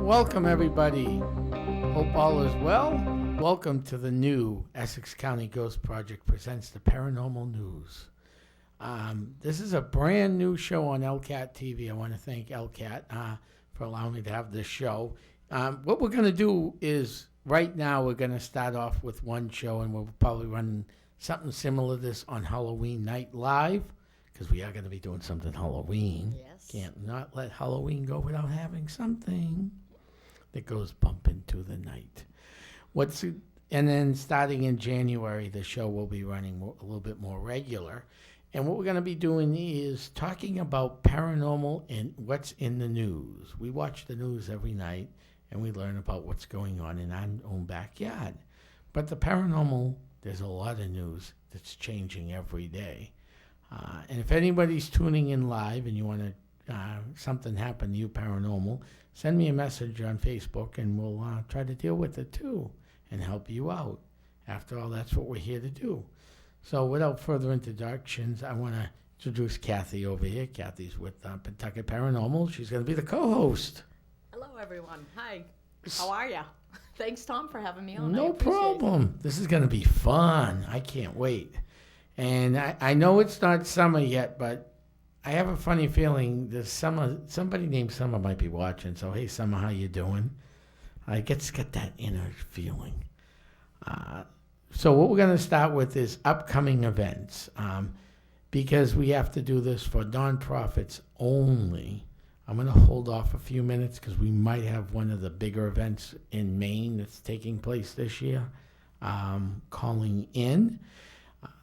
Welcome, everybody. Hope all is well. Welcome to the new Essex County Ghost Project presents the Paranormal News. This is a brand new show on LCAT TV. I want to thank LCAT for allowing me to have this show. What we're going to do is, right now, we're going to start off with one show, and we'll probably run something similar to this on Halloween night live, because we are going to be doing something Halloween. Yes. Can't not let Halloween go without having something that goes bump into the night. And then starting in January, the show will be running a little bit more regular. And what we're going to be doing is talking about paranormal and what's in the news. We watch the news every night, and we learn about what's going on in our own backyard. But the paranormal, there's a lot of news that's changing every day. And if anybody's tuning in live and you want to something happen to you paranormal, send me a message on Facebook, and we'll try to deal with it too and help you out. After all, that's what we're here to do. So without further introductions, I want to introduce Kathy over here. Kathy's with Pawtucket Paranormal. She's going to be the co-host. Hello, everyone. Hi. How are ya? Thanks, Tom, for having me on. No problem. This is going to be fun. I can't wait. And I know it's not summer yet, but I have a funny feeling this summer, somebody named Summer might be watching. So, hey, Summer, how you doing? I get that inner feeling. So what we're going to start with is upcoming events, because we have to do this for nonprofits only. I'm going to hold off a few minutes because we might have one of the bigger events in Maine that's taking place this year, calling in.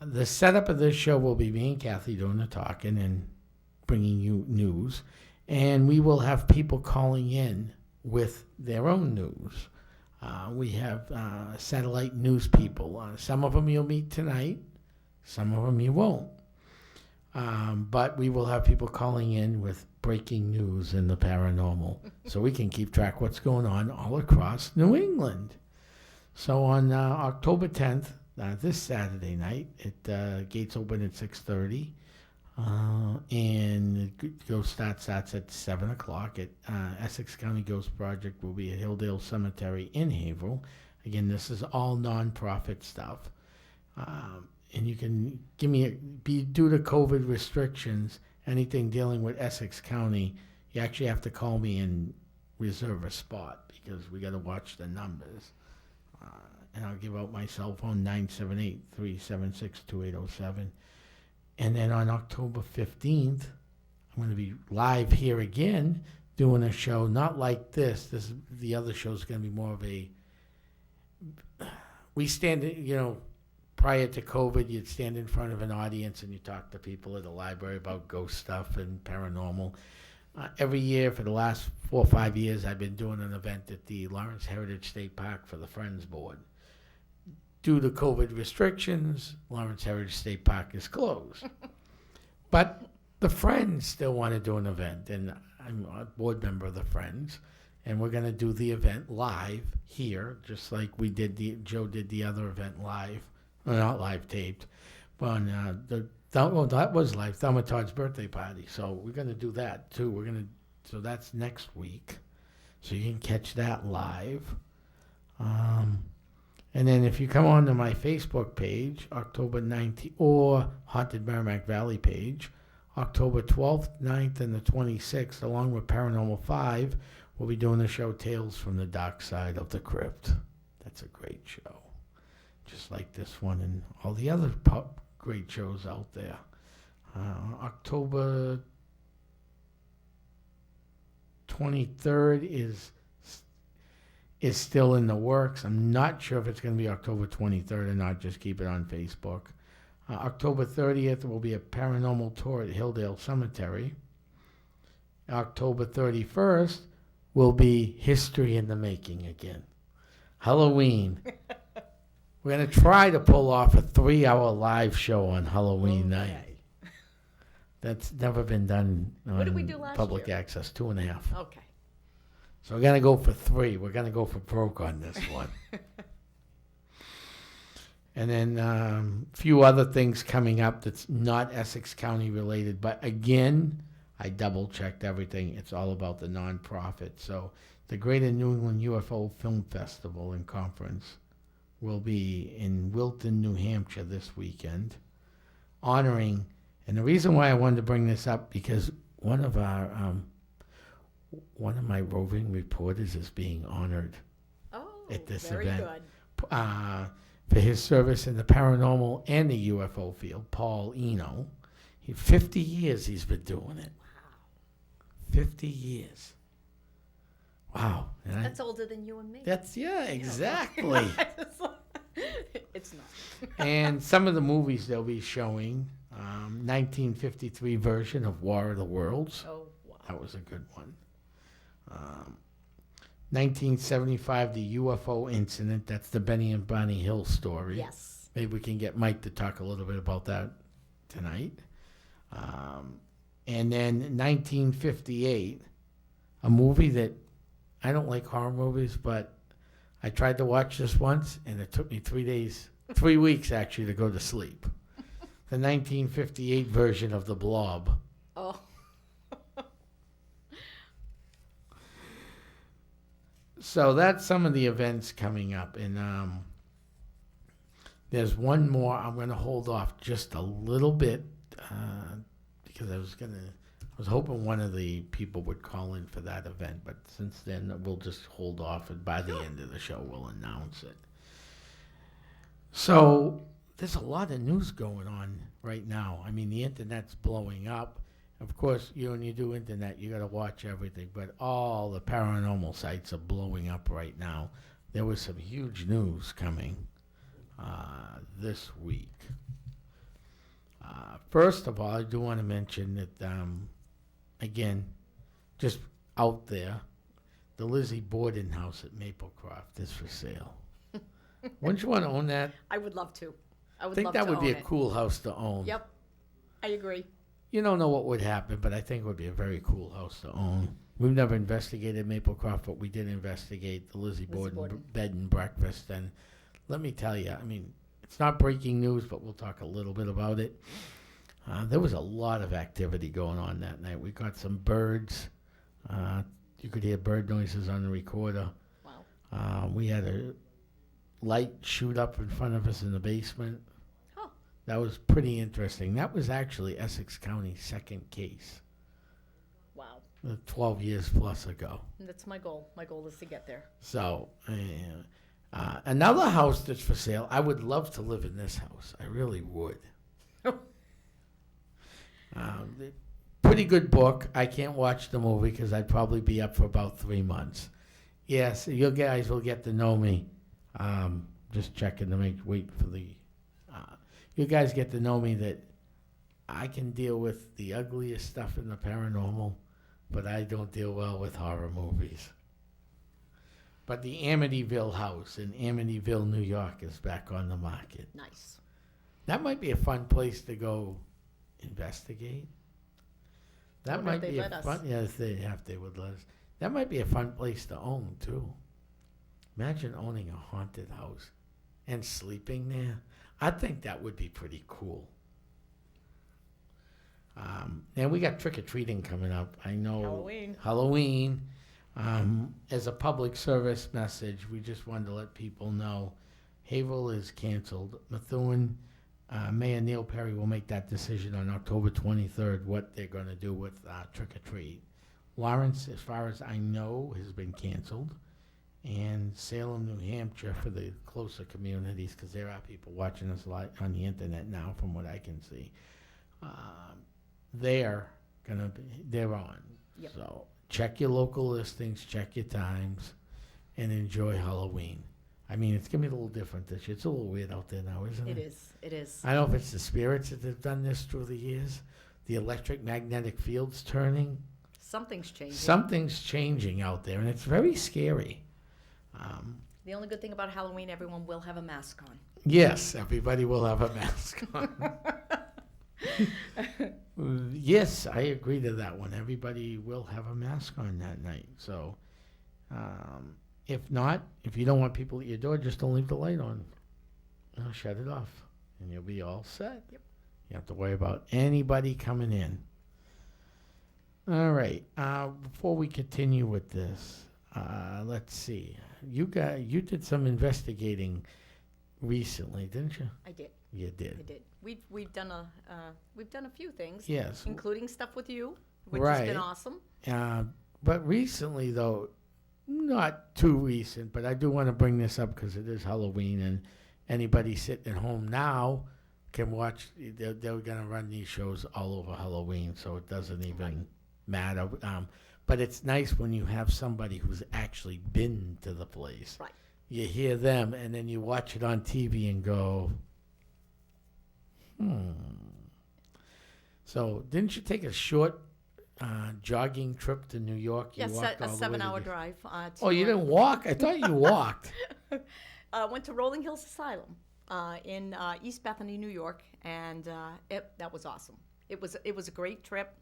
The setup of this show will be me and Kathy doing the talking and bringing you news, and we will have people calling in with their own news. We have satellite news people. Some of them you'll meet tonight, some of them you won't. But we will have people calling in with breaking news in the paranormal, so we can keep track of what's going on all across New England. So on October 10th, this Saturday night, gates open at 6:30. And the ghost starts at 7 o'clock at Essex County Ghost Project will be at Hilldale Cemetery in Haverhill. Again, this is all nonprofit stuff. And you can give me, due to COVID restrictions, anything dealing with Essex County, you actually have to call me and reserve a spot because we got to watch the numbers. And I'll give out my cell phone, 978-376-2807. And then on October 15th, I'm going to be live here again doing a show, not like this. The other show is going to be more of a, we stand, prior to COVID, you'd stand in front of an audience and you talk to people at the library about ghost stuff and paranormal. Every year for the last 4 or 5 years, I've been doing an event at the Lawrence Heritage State Park for the Friends Board. Due to COVID restrictions, Lawrence Heritage State Park is closed. But the Friends still want to do an event, and I'm a board member of the Friends, and we're going to do the event live here, just like we did Joe did the other event live, well, not live taped, but that was live, Thelma Todd's birthday party. So we're going to do that too. So that's next week, so you can catch that live. And then if you come on to my Facebook page, October 19th, or Haunted Merrimack Valley page, October 12th, 9th, and the 26th, along with Paranormal 5, we'll be doing the show Tales from the Dark Side of the Crypt. That's a great show. Just like this one and all the other great shows out there. October 23rd is still in the works. I'm not sure if it's going to be October 23rd or not. Just keep it on Facebook. October 30th will be a paranormal tour at Hilldale Cemetery. October 31st will be History in the Making again. Halloween. We're going to try to pull off a 3-hour live show on Halloween night. That's never been done on What did we do last public year? access, 2.5. Okay. So we're going to go for 3. We're going to go for broke on this one. And then a few other things coming up that's not Essex County related. But again, I double-checked everything. It's all about the nonprofit. So the Greater New England UFO Film Festival and Conference will be in Wilton, New Hampshire this weekend, honoring, and the reason why I wanted to bring this up, because one of my roving reporters is being honored at this very event. Good. For his service in the paranormal and the UFO field, Paul Eno. 50 years he's been doing it. Wow. 50 years. Wow. That's older than you and me. Yeah, exactly. It's not. And some of the movies they'll be showing, 1953 version of War of the Worlds. Oh, wow. That was a good one. 1975, the UFO incident. That's the Benny and Barney Hill story. Yes. Maybe we can get Mike to talk a little bit about that tonight. And then 1958, a movie that I don't like horror movies, but I tried to watch this once, and it took me 3 weeks actually to go to sleep. The 1958 version of The Blob. Oh. So that's some of the events coming up, and there's one more. I'm going to hold off just a little bit because I was hoping one of the people would call in for that event, but since then we'll just hold off, and by the end of the show we'll announce it. So there's a lot of news going on right now. I mean, the internet's blowing up. Of course, when you do internet, you got to watch everything, but all the paranormal sites are blowing up right now. There was some huge news coming this week. First of all, I do want to mention that, again, just out there, the Lizzie Borden house at Maplecroft is for sale. Wouldn't you want to own that? I would love to. I think that would be a cool house to own. Yep. I agree. You don't know what would happen, but I think it would be a very cool house to own. We've never investigated Maplecroft, but we did investigate the Lizzie Borden bed and breakfast. And let me tell you, I mean, it's not breaking news, but we'll talk a little bit about it. There was a lot of activity going on that night. We got some birds. You could hear bird noises on the recorder. Wow. We had a light shoot up in front of us in the basement. That was pretty interesting. That was actually Essex County's second case. Wow. 12 years plus ago. That's my goal. My goal is to get there. So, another house that's for sale, I would love to live in this house. I really would. Pretty good book. I can't watch the movie because I'd probably be up for about 3 months. Yes, you guys will get to know me. Just checking to wait for the... You guys get to know me that I can deal with the ugliest stuff in the paranormal, but I don't deal well with horror movies. But the Amityville house in Amityville, New York is back on the market. Nice. That might be a fun place to go investigate. That might be a fun. Yeah, they would let us. That might be a fun place to own too. Imagine owning a haunted house and sleeping there. I think that would be pretty cool. And we got trick-or-treating coming up. I know Halloween. As a public service message, we just wanted to let people know Haverhill is canceled. Methuen, Mayor Neil Perry will make that decision on October 23rd, what they're going to do with trick-or-treat. Lawrence, as far as I know, has been canceled. And Salem, New Hampshire, for the closer communities, because there are people watching us live on the internet now, from what I can see. They're on. Yep. So check your local listings, check your times, and enjoy Halloween. I mean, it's gonna be a little different this year. It's a little weird out there now, isn't it? It is. I don't know if it's the spirits that have done this through the years. The electric magnetic field's turning. Something's changing. Something's changing out there, and it's very scary. The only good thing about Halloween, everyone will have a mask on. Yes, everybody will have a mask on. Yes, I agree to that one. Everybody will have a mask on that night. So, if not, if you don't want people at your door, just don't leave the light on. Shut it off, and you'll be all set. Yep. You don't have to worry about anybody coming in. All right. Before we continue with this, Let's see. You did some investigating recently, didn't you? I did. You did. I did. We've done a few things. Yes. Including stuff with you, which has been awesome. But recently, though, not too recent, but I do want to bring this up because it is Halloween, and anybody sitting at home now can watch. They're going to run these shows all over Halloween, so it doesn't even matter. But it's nice when you have somebody who's actually been to the place. Right. You hear them, and then you watch it on TV and go, So, didn't you take a short jogging trip to New York? Yes, a 7-hour drive. You didn't walk? I thought you walked. Went to Rolling Hills Asylum in East Bethany, New York, and that was awesome. It was a great trip.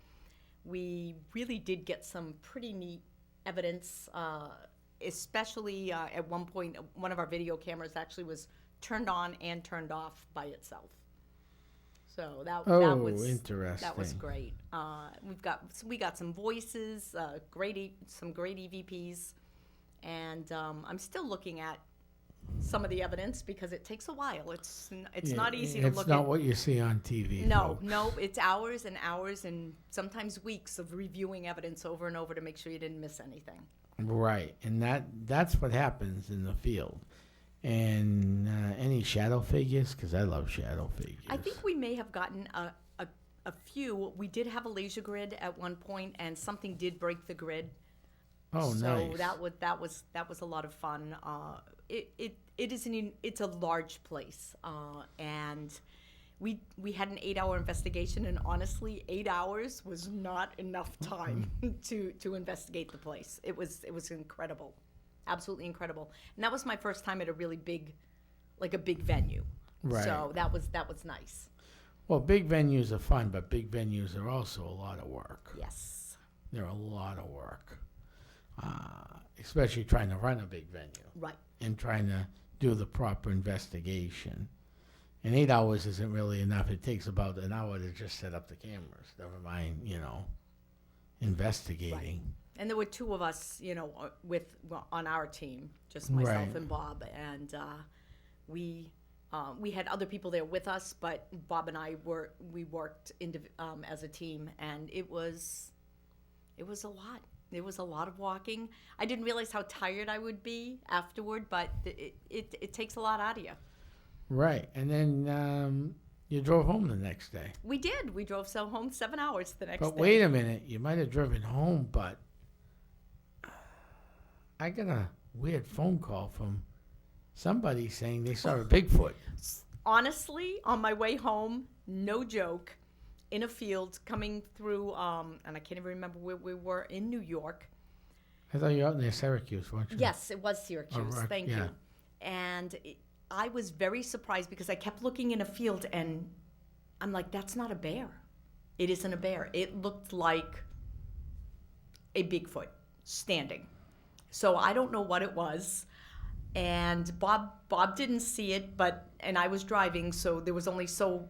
We really did get some pretty neat evidence, especially at one point, one of our video cameras actually was turned on and turned off by itself. So that was interesting. That was great. We got some voices, some great EVPs, and I'm still looking at some of the evidence because it takes a while. It's not easy to look at. It's not what you see on TV. No, it's hours and hours and sometimes weeks of reviewing evidence over and over to make sure you didn't miss anything. Right, and that's what happens in the field. And any shadow figures? Because I love shadow figures. I think we may have gotten a few. We did have a laser grid at one point, and something did break the grid. Oh, nice. So that was a lot of fun. It's a large place, and we had an 8-hour investigation, and honestly, 8 hours was not enough time to investigate the place. It was incredible. Absolutely incredible. And that was my first time at a really big venue. Right. So that was nice. Well, big venues are fun, but big venues are also a lot of work. Yes. They're a lot of work, especially trying to run a big venue. Right. And trying to do the proper investigation. And 8 hours isn't really enough. It takes about an hour to just set up the cameras. Never mind, investigating. Right. And there were two of us, on our team, just myself and Bob, and we had other people there with us, but Bob and I worked as a team, and it was a lot. It was a lot of walking. I didn't realize how tired I would be afterward, but it takes a lot out of you. Right, and then you drove home the next day. We did. We drove home 7 hours the next day. But wait a minute, you might have driven home, but I got a weird phone call from somebody saying they saw a Bigfoot. Honestly, on my way home, no joke, in a field coming through, and I can't even remember where we were in New York. I thought you were out near Syracuse, weren't you? Yes, it was Syracuse. Thank you. And I was very surprised because I kept looking in a field, and I'm like, that's not a bear. It isn't a bear. It looked like a Bigfoot standing. So I don't know what it was, and Bob didn't see it, and I was driving, so there was only so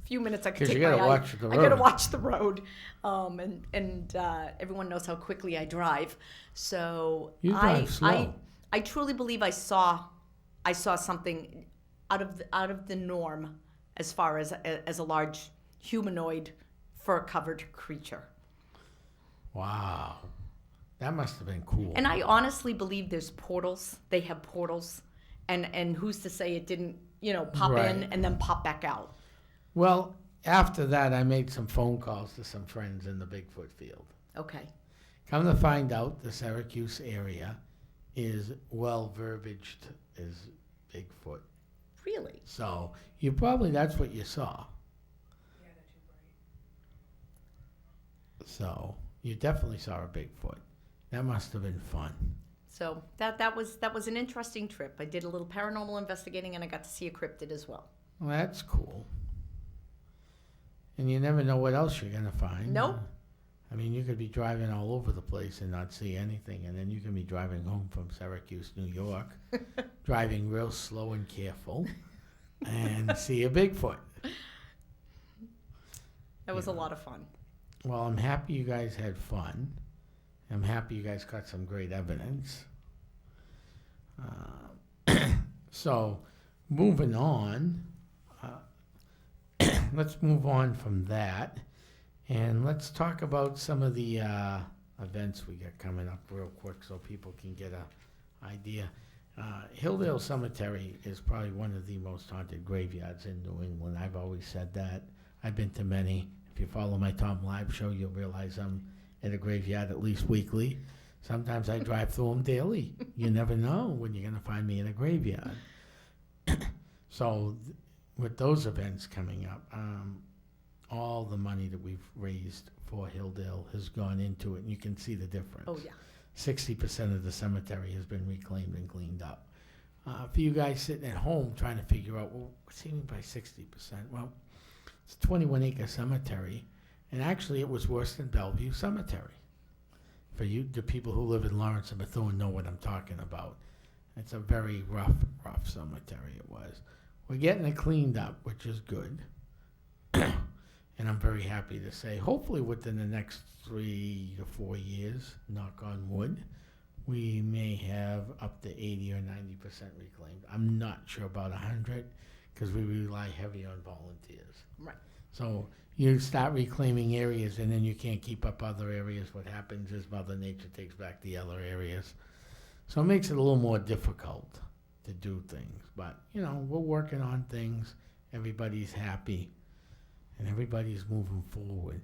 few minutes I could take my eye. I gotta watch the road, and everyone knows how quickly I drive. So you drive slow. I truly believe I saw something out of the norm as far as a large humanoid fur-covered creature. Wow. That must have been cool. And I honestly believe there's portals. They have portals. And who's to say it didn't, pop in and then pop back out? Well, after that, I made some phone calls to some friends in the Bigfoot field. Okay. Come to find out, the Syracuse area is well verbiaged as Bigfoot. Really? So that's what you saw. Yeah, they're too bright. So you definitely saw a Bigfoot. That must have been fun. So that was an interesting trip. I did a little paranormal investigating, and I got to see a cryptid as well. Well, that's cool. And you never know what else you're going to find. Nope. I mean, you could be driving all over the place and not see anything, and then you can be driving home from Syracuse, New York, driving real slow and careful, and see a Bigfoot. That was a lot of fun. Well, I'm happy you guys had fun. I'm happy you guys got some great evidence. So, moving on, let's move on from that, and let's talk about some of the events we got coming up real quick so people can get a idea. Hilldale Cemetery is probably one of the most haunted graveyards in New England. I've always said that. I've been to many. If you follow my Tom Live show, you'll realize I'm at a graveyard at least weekly. Sometimes I drive through them daily. You never know when you're going to find me in a graveyard. So with those events coming up, all the money that we've raised for Hilldale has gone into it, and you can see the difference. Oh, yeah. 60% of the cemetery has been reclaimed and cleaned up. For you guys sitting at home trying to figure out, well, what's he mean by 60%? Well, it's a 21-acre cemetery, and actually it was worse than Bellevue Cemetery. For you, the people who live in Lawrence and Bethune know what I'm talking about. It's a very rough cemetery it was. We're getting it cleaned up, which is good. And I'm very happy to say, hopefully within the next 3 to 4 years, knock on wood, we may have up to 80 or 90% reclaimed. I'm not sure about 100 because we rely heavy on volunteers. Right. So you start reclaiming areas and then you can't keep up other areas. What happens is Mother Nature takes back the other areas. So it makes it a little more difficult to do things. But, you know, we're working on things. Everybody's happy. And everybody's moving forward.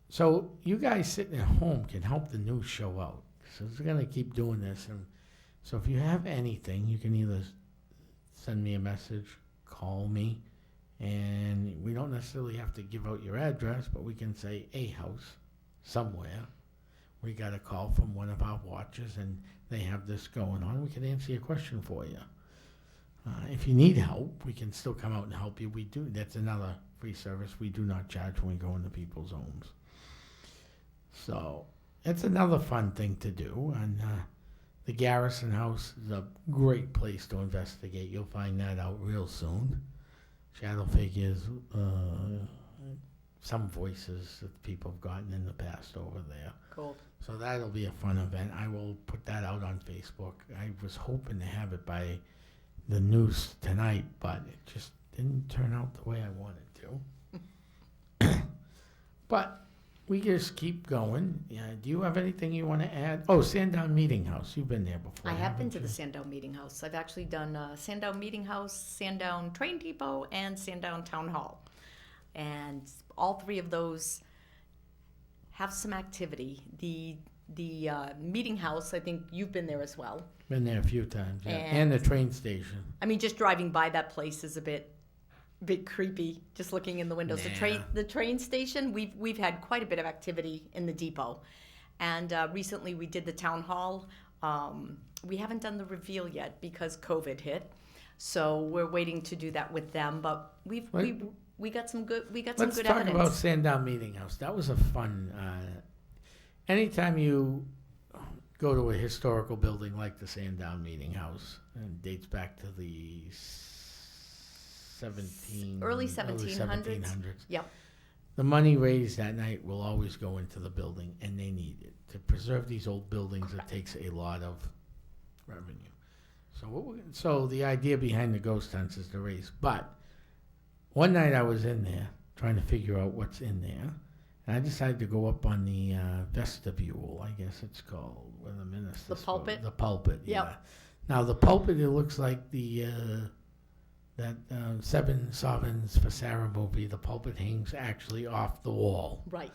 So you guys sitting at home can help the news show out. So we're going to keep doing this. And so if you have anything, you can either send me a message, call me, and we don't necessarily have to give out your address, but we can say a house somewhere. We got a call from one of our watchers, and they have this going on. We can answer your question for you. If you need help, we can still come out and help you. We do. That's another free service. We do not charge when we go into people's homes. So it's another fun thing to do. And the Garrison House is a great place to investigate. You'll find that out real soon. Shadow figures, some voices that people have gotten in the past over there. Cool. So that'll be a fun event. I will put that out on Facebook. I was hoping to have it by the news tonight, but it just didn't turn out the way I wanted to. But we just keep going. Yeah. Do you have anything you want to add? Oh, Sandown Meeting House. You've been there before. I have been to you? the Sandown Meeting House. I've actually done Sandown Meeting House, Sandown Train Depot, and Sandown Town Hall. And all three of those have some activity. The meeting house, I think you've been there as well. Been there a few times, yeah. And the train station. I mean, just driving by that place is a bit creepy. Just looking in the windows. Nah. The train station. We've had quite a bit of activity in the depot, and recently we did the town hall. We haven't done the reveal yet because COVID hit, so we're waiting to do that with them. But we got some good evidence. Let's talk about Sandown Meeting House. That was a fun. Anytime you go to a historical building like the Sandown Meeting House, and dates back to the early 1700s. Yep. The money raised that night will always go into the building, and they need it. To preserve these old buildings, Correct. It takes a lot of revenue. So the idea behind the ghost hunts is to raise. But one night I was in there trying to figure out what's in there, and I decided to go up on the vestibule, I guess it's called, where the minister. The pulpit? The pulpit, yeah. Yep. Now the pulpit, it looks like the that Seven Sovereigns for Sarah movie. The pulpit hangs actually off the wall. Right.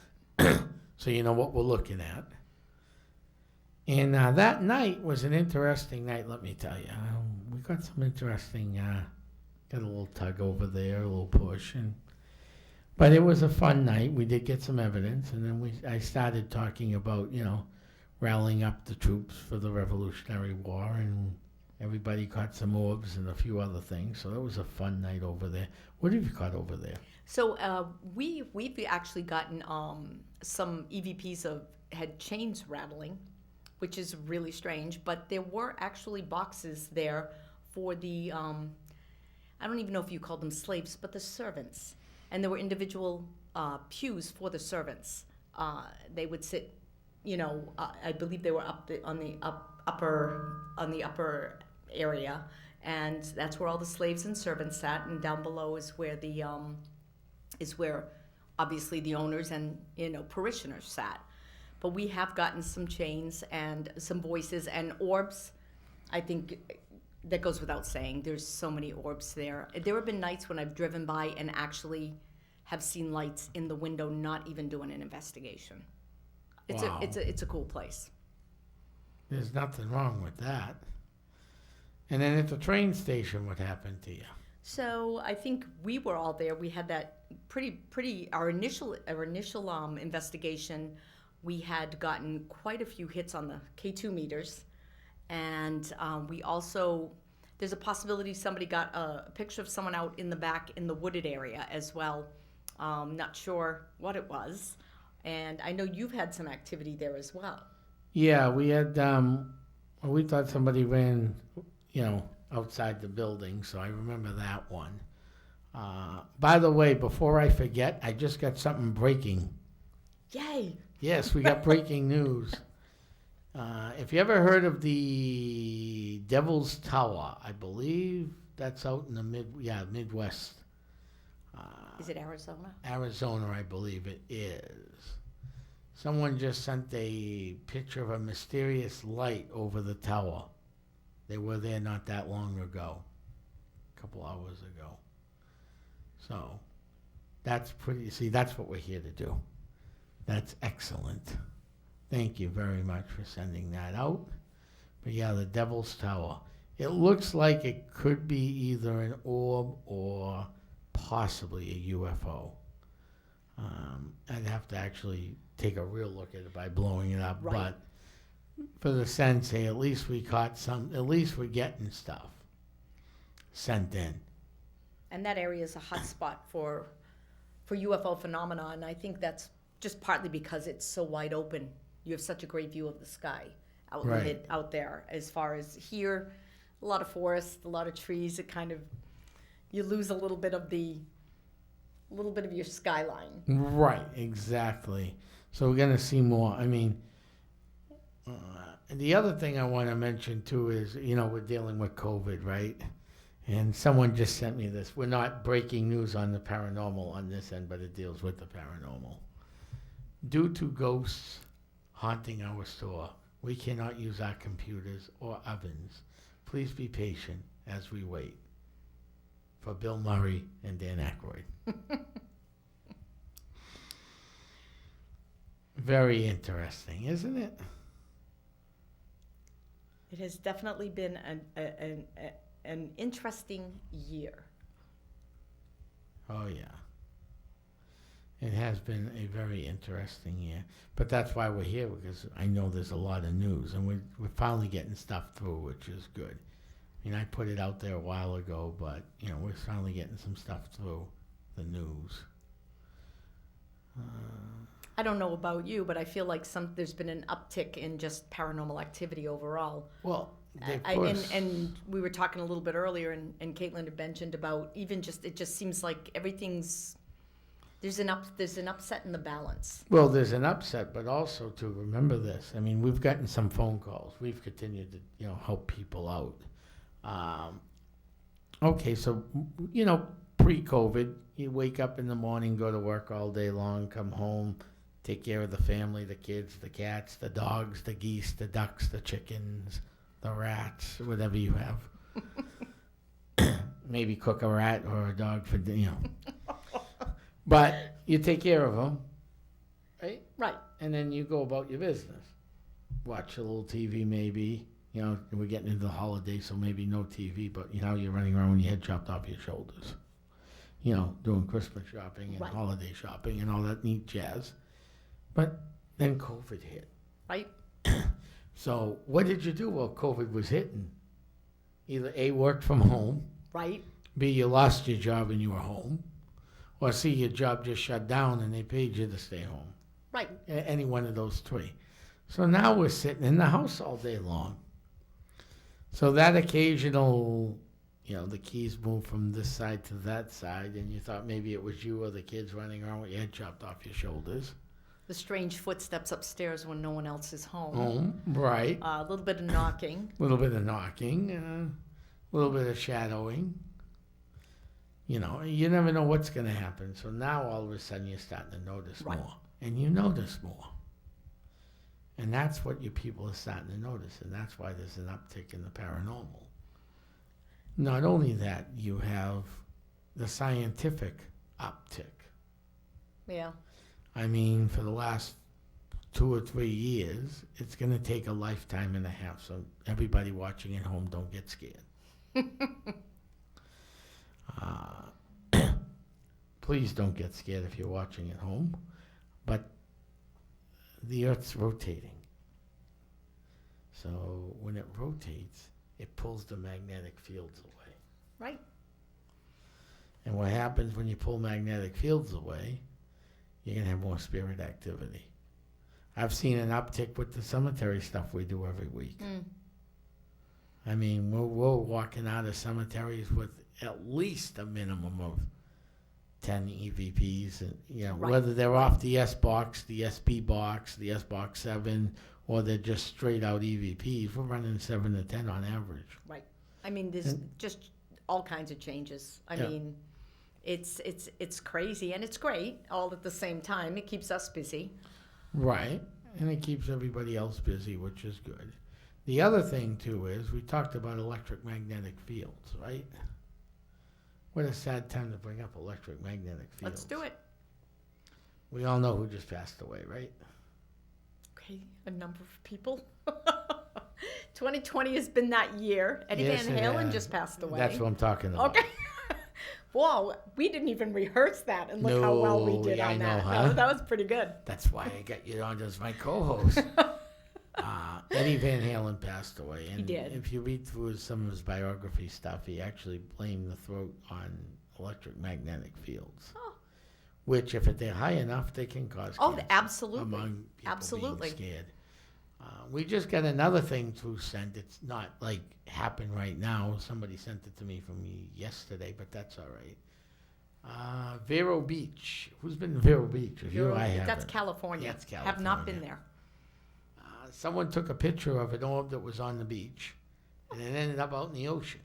So you know what we're looking at. And that night was an interesting night, let me tell you. We got some interesting, got a little tug over there, a little push. But it was a fun night. We did get some evidence. And then I started talking about, rallying up the troops for the Revolutionary War. And everybody caught some orbs and a few other things. So that was a fun night over there. What have you caught over there? So we've actually gotten some EVPs had chains rattling, which is really strange. But there were actually boxes there for the, I don't even know if you call them slaves, but the servants. And there were individual pews for the servants. They would sit I believe they were on the upper area, and that's where all the slaves and servants sat, and down below is where obviously the owners and parishioners sat. But we have gotten some chains and some voices and orbs. I think that goes without saying. There's so many orbs there. There have been nights when I've driven by and actually have seen lights in the window, not even doing an investigation. Wow. It's a cool place. There's nothing wrong with that. And then at the train station, what happened to you? So I think we were all there. We had that our initial investigation. We had gotten quite a few hits on the K2 meters, and we also, there's a possibility somebody got a picture of someone out in the back in the wooded area as well. Not sure what it was, and I know you've had some activity there as well. Yeah, we had, we thought somebody ran, outside the building, so I remember that one. By the way, before I forget, I just got something breaking. Yay! Yes, we got breaking news. If you ever heard of the Devil's Tower, I believe that's out in the Midwest. Is it Arizona? Arizona, I believe it is. Someone just sent a picture of a mysterious light over the tower. They were there not that long ago, a couple hours ago. So that's that's what we're here to do. That's excellent. Thank you very much for sending that out. But yeah, the Devil's Tower. It looks like it could be either an orb or possibly a UFO. I'd have to actually take a real look at it by blowing it up. Right. But for the sense, hey, at least we caught some, at least we're getting stuff sent in. And that area is a hot spot for UFO phenomena, and I think that's just partly because it's so wide open. You have such a great view of the sky out there. As far as here, a lot of forest, a lot of trees. It kind of, you lose a little bit of your skyline. Right, exactly. So we're gonna see more. I mean, and the other thing I want to mention too is, we're dealing with COVID, right? And someone just sent me this. We're not breaking news on the paranormal on this end, but it deals with the paranormal. Due to ghosts haunting our store, we cannot use our computers or ovens. Please be patient as we wait. For Bill Murray and Dan Aykroyd. Very interesting, isn't it? It has definitely been an interesting year. Oh, yeah. It has been a very interesting year. But that's why we're here, because I know there's a lot of news, and we're finally getting stuff through, which is good. I mean, I put it out there a while ago, but, we're finally getting some stuff through the news. I don't know about you, but I feel like there's been an uptick in just paranormal activity overall. Well, and we were talking a little bit earlier, and Caitlin had mentioned about even it just seems like everything's, there's an upset in the balance. Well, there's an upset, but also to remember this. I mean, we've gotten some phone calls. We've continued to, help people out. Okay, so, pre-COVID, you wake up in the morning, go to work all day long, come home, take care of the family, the kids, the cats, the dogs, the geese, the ducks, the chickens, the rats, whatever you have. Maybe cook a rat or a dog for dinner. But you take care of them, right? Right. And then you go about your business. Watch a little TV maybe. We're getting into the holidays, so maybe no TV, but you're running around with your head chopped off your shoulders. Doing Christmas shopping and holiday shopping and all that neat jazz. But then COVID hit. Right. So what did you do while COVID was hitting? Either A, worked from home. Right. B, you lost your job and you were home. Or C, your job just shut down and they paid you to stay home. Right. Any one of those three. So now we're sitting in the house all day long. So that occasional, the keys move from this side to that side, and you thought maybe it was you or the kids running around with your head chopped off your shoulders. The strange footsteps upstairs when no one else is home. Right. A little bit of knocking. A little bit of knocking. A little bit of shadowing. You know, you never know what's going to happen. So now all of a sudden you're starting to notice more. And you notice more. And that's what your people are starting to notice. And that's why there's an uptick in the paranormal. Not only that, you have the scientific uptick. Yeah. I mean, for the last 2 or 3 years, it's going to take a lifetime and a half. So everybody watching at home, don't get scared. Please don't get scared if you're watching at home. But the Earth's rotating. So when it rotates, it pulls the magnetic fields away. Right. And what happens when you pull magnetic fields away, you're going to have more spirit activity. I've seen an uptick with the cemetery stuff we do every week. I mean, we're walking out of cemeteries with at least a minimum of 10 EVPs, and you know, whether they're off the S box, the SB box, the S box 7, or they're just straight out EVPs. We're running 7 to 10 on average. Right. I mean, there's just all kinds of changes. I mean, it's crazy, and it's great all at the same time. It keeps us busy. Right, and it keeps everybody else busy, which is good. The other thing, too, is we talked about electromagnetic fields, right? What a sad time to bring up electromagnetic fields. Let's do it. We all know who just passed away, right? Okay, a number of people. 2020 has been that year. Eddie Van Halen just passed away. That's what I'm talking about. Okay. Wow, we didn't even rehearse that, and look how well we did on that. Huh? That was pretty good. That's why I got you on as my co-host. Eddie Van Halen passed away. And he did. If you read through some of his biography stuff, he actually blamed the throat on electromagnetic fields. Oh. Which, if they're high enough, they can cause cancer. Absolutely. Among people being scared. We just got another thing to send. It's not like happened right now. Somebody sent it to me from yesterday, but that's all right. Vero Beach. Who's been to Vero Beach? I haven't. That's California. That's California. Have not been there. Someone took a picture of an orb that was on the beach, and it ended up out in the ocean.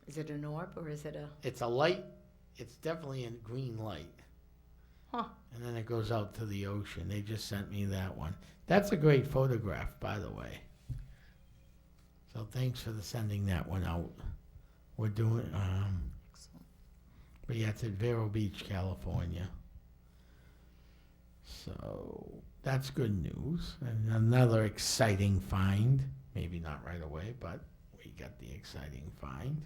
Is it an orb or is it a... It's a light. It's definitely a green light. Huh. And then it goes out to the ocean. They just sent me that one. That's a great photograph, by the way. So thanks for sending that one out. We're doing... Excellent. But yeah, it's at Vero Beach, California. So that's good news. And another exciting find. Maybe not right away, but we got the exciting find.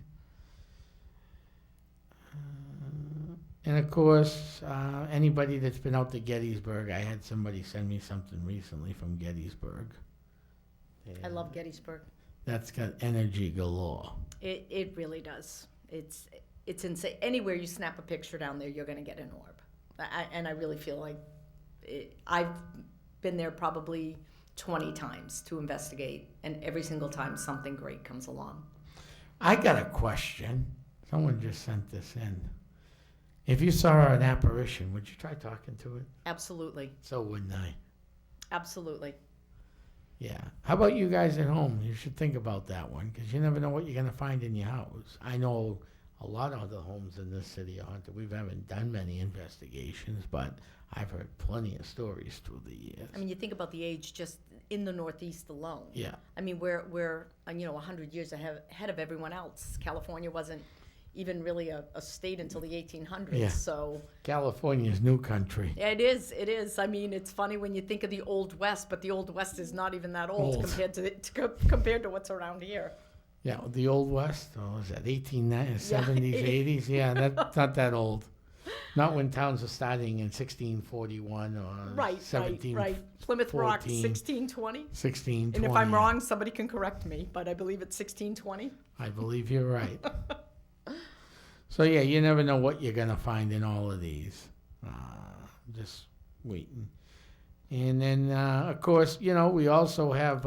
And of course, anybody that's been out to Gettysburg, I had somebody send me something recently from Gettysburg. I love Gettysburg. That's got energy galore. It really does. It's insane. Anywhere you snap a picture down there, you're going to get an orb. And I really feel like I've been there probably 20 times to investigate, and every single time something great comes along. I got a question. Someone just sent this in. If you saw an apparition, would you try talking to it? Absolutely. So wouldn't I? Absolutely. Yeah. How about you guys at home? You should think about that one, because you never know what you're going to find in your house. I know a lot of the homes in this city are haunted. We haven't done many investigations, but I've heard plenty of stories through the years. I mean, you think about the age just in the Northeast alone. Yeah. I mean, we're 100 years ahead of everyone else. California wasn't even really a state until the 1800s. Yeah. So California's new country. It is. I mean, it's funny when you think of the Old West, but the Old West is not even that old. compared to what's around here. Yeah, the Old West, was that 1870s, 80s? Yeah, that's not that old. Not when towns are starting in 1641 or 17. Right. Plymouth Rock, 1620. 1620. And if I'm wrong, somebody can correct me, but I believe it's 1620. I believe you're right. So, yeah, you never know what you're going to find in all of these. Just waiting. And then, of course, we also have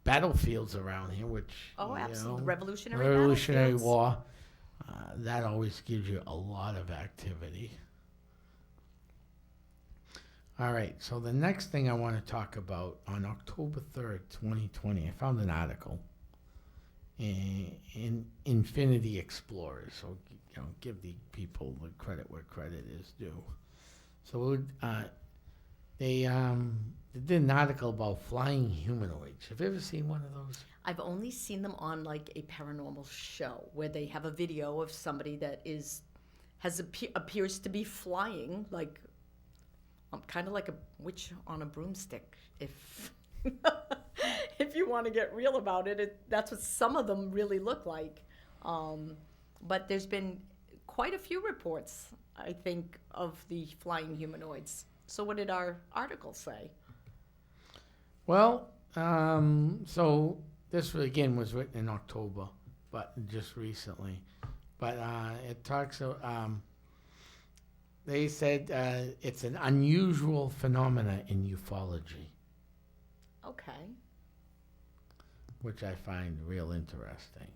battlefields around here, which... Oh, absolutely. The Revolutionary War. That always gives you a lot of activity. All right, so the next thing I want to talk about, on October 3rd, 2020, I found an article in Infinity Explorers. So, give the people the credit where credit is due. So they did an article about flying humanoids. Have you ever seen one of those? I've only seen them on like a paranormal show where they have a video of somebody that appears to be flying, like kind of like a witch on a broomstick. If if you want to get real about it, that's what some of them really look like. But there's been quite a few reports, I think, of the flying humanoids. So what did our article say? Well, so this again was written in October, but just recently. But it talks. They said it's an unusual phenomena in ufology. Okay. Which I find real interesting.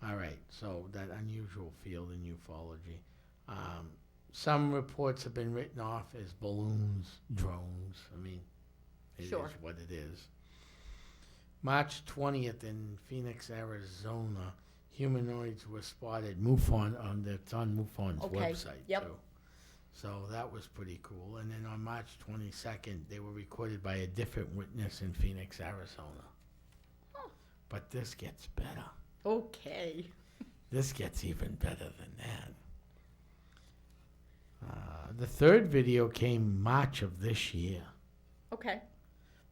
All right, so that unusual field in ufology. Some reports have been written off as balloons, drones. I mean, it is what it is. March 20th in Phoenix, Arizona, humanoids were spotted. It's on MUFON's website, too. So that was pretty cool. And then on March 22nd, they were recorded by a different witness in Phoenix, Arizona. Huh. But this gets better. Okay. This gets even better than that. The third video came March of this year. Okay.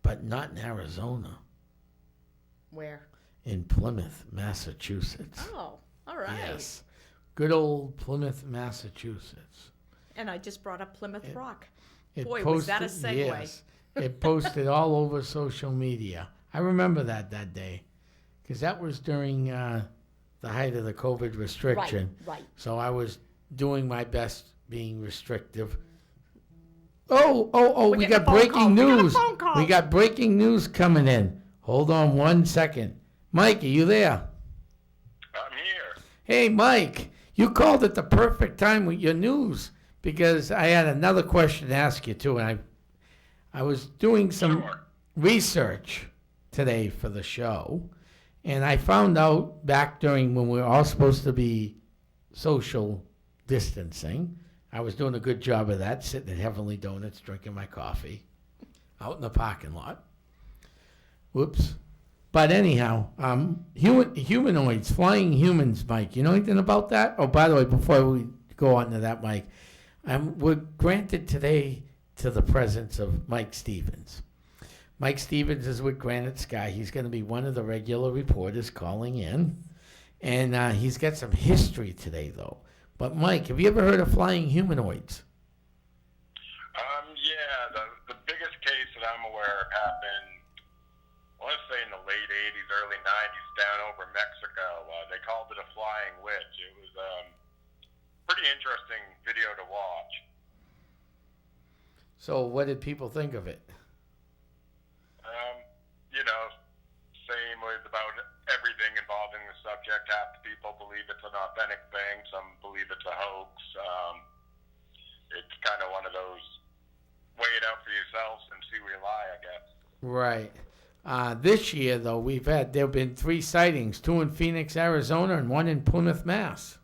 But not in Arizona. Where? In Plymouth, Massachusetts. Oh, all right. Yes. Good old Plymouth, Massachusetts. And I just brought up Plymouth Rock. Boy, was that a segue. Yes. It posted all over social media. I remember that day. Because that was during the height of the COVID restriction. Right. So I was doing my best being restrictive. Oh, we got breaking news. We got breaking news coming in. Hold on 1 second. Mike, are you there? I'm here. Hey, Mike, you called at the perfect time with your news because I had another question to ask you, too. And I was doing some research today for the show, and I found out back during when we were all supposed to be social distancing, I was doing a good job of that, sitting at Heavenly Donuts, drinking my coffee out in the parking lot. Whoops. But anyhow, humanoids, flying humans, Mike. You know anything about that? Oh, by the way, before we go on to that, Mike, we're granted today to the presence of Mike Stevens. Mike Stevens is with Granite Sky. He's going to be one of the regular reporters calling in. And he's got some history today, though. But, Mike, have you ever heard of flying humanoids? Yeah, the biggest case that I'm aware of happened, I want to say in the late 80s, early 90s, down over Mexico. They called it a flying witch. It was a pretty interesting video to watch. So what did people think of it? Same with about everything involving the subject. Half the people believe it's an authentic thing. Some believe it's a hoax. It's kind of one of those weigh it out for yourselves and see where you lie, I guess. Right. This year, though, there have been 3 sightings, 2 in Phoenix, Arizona, and 1 in Plymouth, Mass.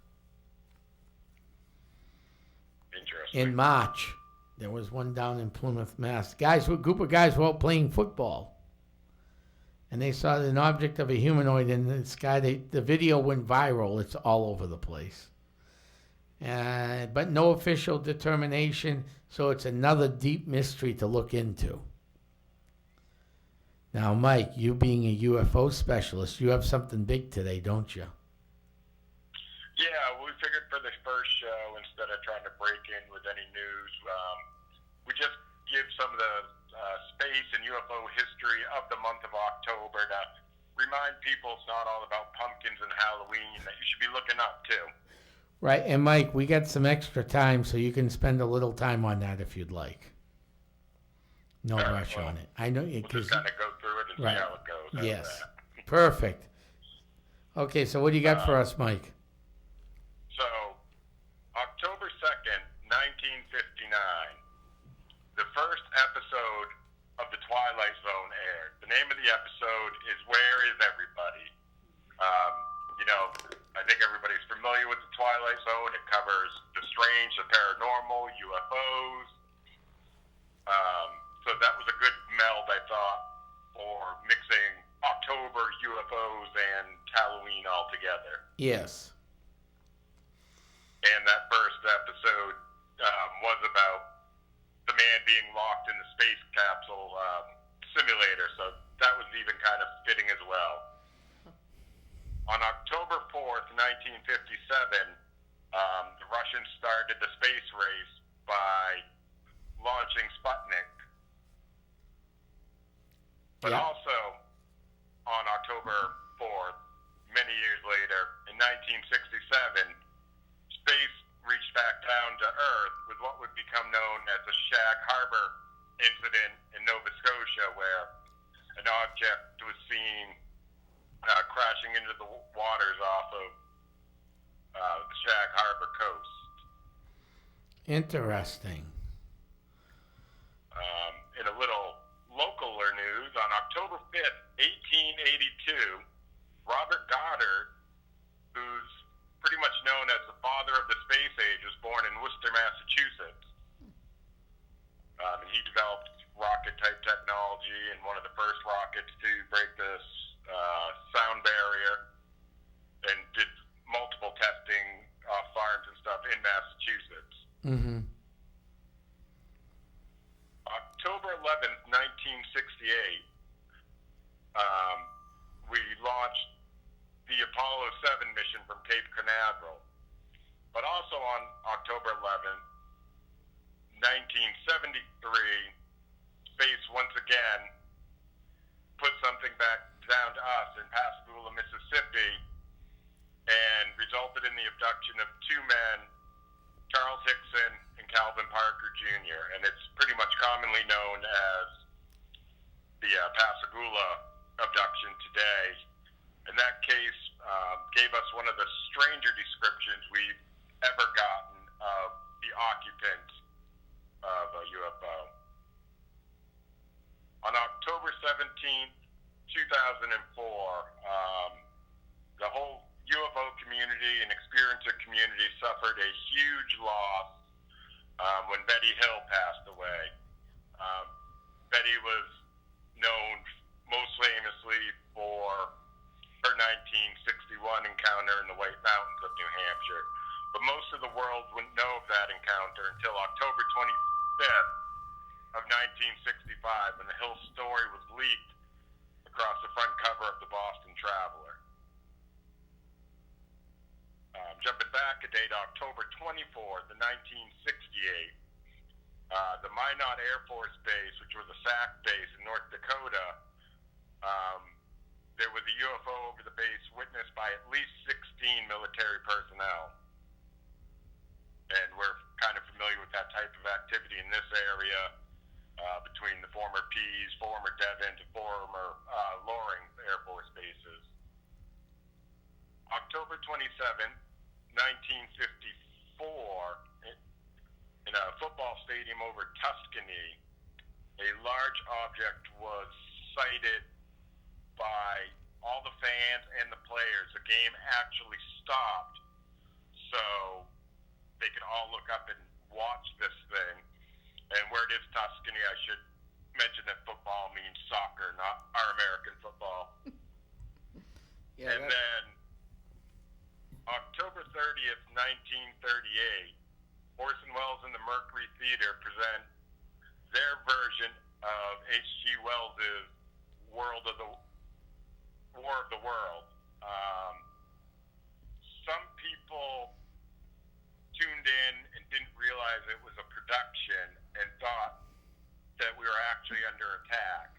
Interesting. In March, there was 1 down in Plymouth, Mass. A group of guys were out playing football, and they saw an object of a humanoid in the sky. The video went viral. It's all over the place. But no official determination, so it's another deep mystery to look into. Now, Mike, you being a UFO specialist, you have something big today, don't you? Yeah, we figured for this first show, instead of trying to break in with any news, we just give some of the space and UFO history of the month of October to remind people it's not all about pumpkins and Halloween, that you should be looking up too. Right, and Mike, we got some extra time, so you can spend a little time on that if you'd like. No rush on it. I know we'll just kind of go through it and see how it goes. Yes, perfect. Okay, so what do you got for us, Mike? So, October 2nd, meld, I thought, for mixing October UFOs and Halloween all together. Yes. And that first episode was about the man being locked in the space capsule simulator, so that was even kind of fitting as well. On October 4th, 1957, the Russians started the space race by launching Sputnik. But also, on October 4th, many years later, in 1967, space reached back down to Earth with what would become known as the Shag Harbor incident in Nova Scotia, where an object was seen crashing into the waters off of the Shag Harbor coast. Interesting. In a little localer news, on October 5th, 1882, Robert Goddard, who's pretty much known as the father of the space age, was born in Worcester, Massachusetts. He developed rocket-type technology and one of the first rockets to break the sound barrier, and did multiple testing off farms and stuff in Massachusetts. Mm-hmm. October 11th, 1968, we launched the Apollo 7 mission from Cape Canaveral. But also on October 11th, 1973, space once again put something back down to us in Pascagoula, Mississippi, and resulted in the abduction of two men, Charles Hickson and Calvin Parker Jr., and it's pretty much commonly known as the Pascagoula abduction today. And that case gave us one of the stranger descriptions we've ever gotten of the occupant of a UFO. On October 17th, 2004, the whole UFO community and experiencer community suffered a huge loss when Betty Hill passed away. Betty was known most famously for her 1961 encounter in the White Mountains of New Hampshire. But most of the world wouldn't know of that encounter until October 25th of 1965, when the Hill story was leaked across the front cover of the Boston Traveler. Jumping back a date, October 24th, 1968, the Minot Air Force Base, which was a SAC base in North Dakota, there was a UFO over the base witnessed by at least 16 military personnel. And we're kind of familiar with that type of activity in this area between the former Pease, former Devon, to former Loring Air Force bases. October 27th, 1954, in a football stadium over Tuscany, a large object was sighted by all the fans and the players. The game actually stopped so they could all look up and watch this thing. And where it is Tuscany, I should mention that football means soccer, not our American football. Yeah, and then October 30th, 1938, Orson Welles and the Mercury Theater present their version of H.G. Wells's War of the World. Some people tuned in and didn't realize it was a production and thought that we were actually under attack.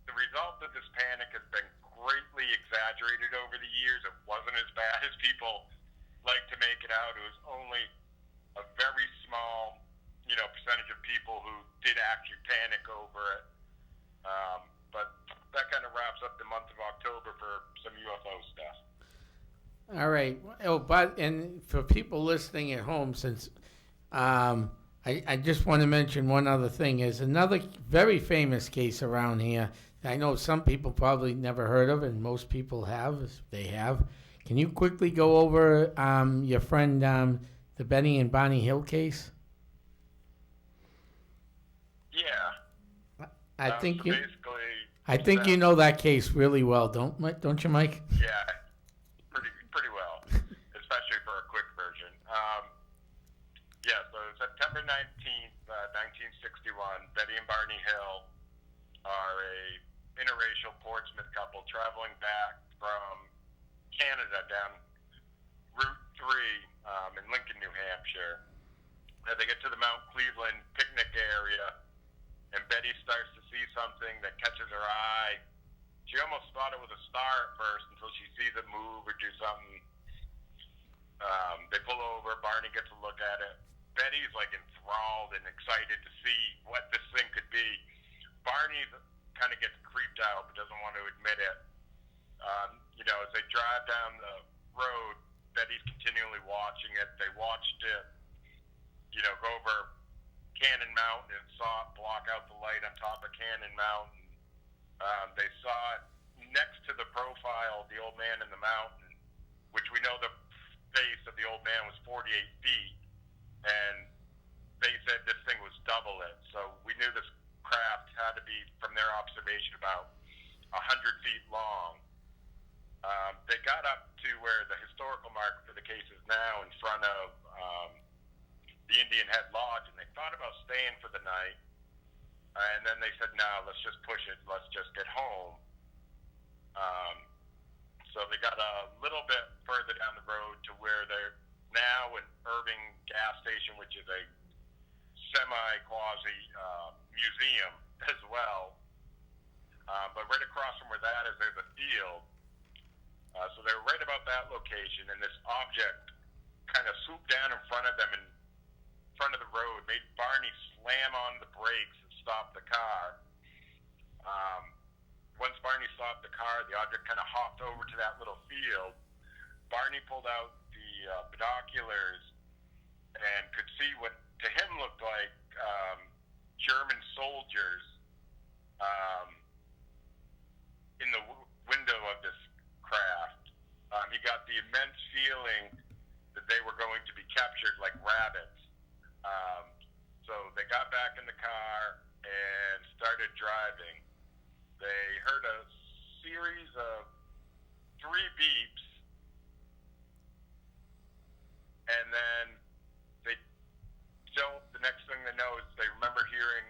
The result of this panic has been greatly exaggerated over the years. It wasn't as bad as people like to make it out. It was only a very small, percentage of people who did actually panic over it. But that kind of wraps up the month of October for some UFO stuff. All right. Oh, but and for people listening at home, since I just want to mention one other thing. Is another very famous case around here. I know some people probably never heard of, and most people have. They have. Can you quickly go over your friend, the Benny and Barney Hill case? Yeah. I think so basically, I think you know that case really well, don't you, Mike? Yeah, pretty well, especially for a quick version. So September 19th, 1961, Betty and Barney Hill are a interracial Portsmouth couple traveling back from Canada down Route 3 in Lincoln, New Hampshire. They get to the Mount Cleveland picnic area, and Betty starts to see something that catches her eye. She almost thought it was a star at first until she sees it move or do something. They pull over. Barney gets a look at it. Betty's like enthralled and excited to see what this thing could be. Barney kind of gets creeped out but doesn't want to admit it. As they drive down the road, Betty's continually watching it. They watched it, go over Cannon Mountain and saw it block out the light on top of Cannon Mountain. They saw it next to the profile of the old man in the mountain, which we know the face of the old man was 48 feet, and they said this thing was double it. So we knew this craft had to be, from their observation, about 100 feet long. They got up to where the historical mark for the case is now in front of the Indian Head Lodge, and they thought about staying for the night. And then they said, no, let's just push it. Let's just get home. So they got a little bit further down the road to where they're now in Irving gas station, which is a semi-quasi museum as well. But right across from where that is, there's a field. So they're right about that location, and this object kind of swooped down in front of them in front of the road, made Barney slam on the brakes and stop the car. Once Barney stopped the car, the object kind of hopped over to that little field. Barney pulled out the binoculars and could see what to him looked like German soldiers in the window of this craft. He got the immense feeling that they were going to be captured like rabbits. So they got back in the car and started driving. They heard a series of 3 beeps, and then the next thing they know is they remember hearing